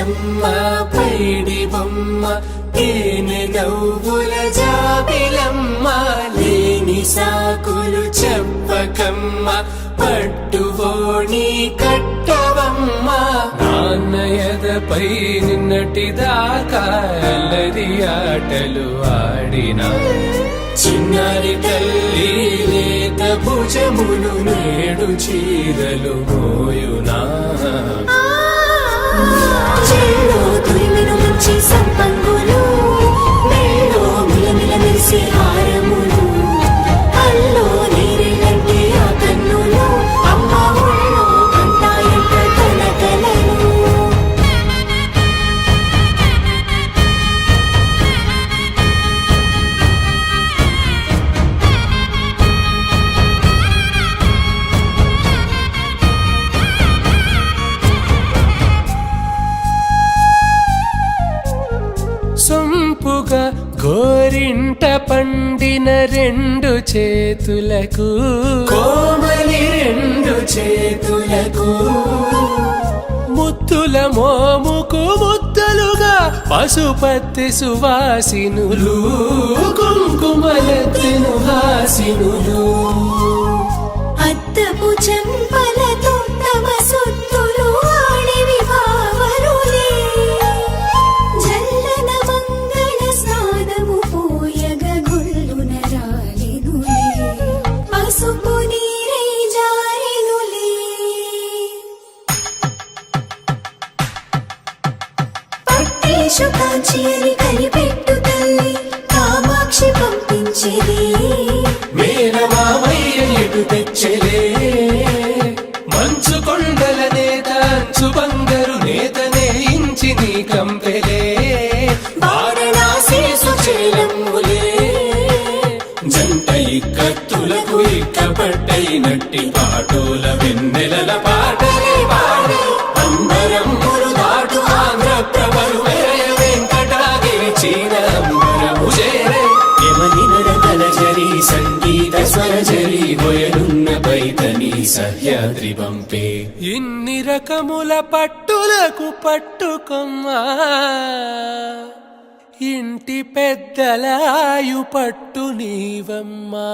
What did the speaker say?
బుజ్జమ్మ పైడి బొమ్మ తేనె నవ్వుల జాబిలమ్మ లేని సాకులు చెప్పకమ్మ పట్టువోణి కట్టవమ్మ నాన్నయదపై నిన్నటిదాకా అల్లరి ఆటలు ఆడినా చిన్నారి తల్లి లేత భుజములు నేడు చీరలు మోయునా చెల్లో తురిమిన మంచి సంపంగులు మెల్లో మిలమిల మెరిసే హారములు అల్లో నీరెలంటే ఆ కన్నులు అమ్మ ఒళ్ళో కంటాయంట కలకలను సొంపుగా గోరింట పండిన రెండు చేతులకు కోమలి రెండు చేతులకు ముద్దుల మోముకు ముద్దలుగా పశుపతి సువాసినులు కుంకుమలెత్తిను హాసినులు అద్దపు చెంపలతో తమ సొత్తులు ఆడివి భావరులే జల్లన మంగళ స్నానము పోయగ గొల్లున రాలినులే పసుపు నీరై జారినులే పట్టేషు కాంచి అని కనిపెట్టు తల్లి కామాక్షి పంపించేది మేనమామయ్య ఎటు తెచ్చలే మంచు కొండల నేత అంచు బంగారు నేతనే ఇంచి నీ కంపెలే వారణాసి సుచేలమ్ములే జంట ఇక్కత్తులకు ఇక్కపట్టైనట్టి పాటోల వెన్నెలల పాటలే పాడే అంబరమ్ములు దాటు ఆంధ్ర ప్రభలు వేయ వెంకటాగిరి చీన అంబరము చేరే యమని నడకల జరి సంగీత స్వరజరి బొయలున్న పైతని సహ్యాద్రి పంపే ఇన్ని రకముల పట్టులకు పట్టుకొమ్మా ఇంటి పెద్దలాయు పట్టు నీవమ్మా.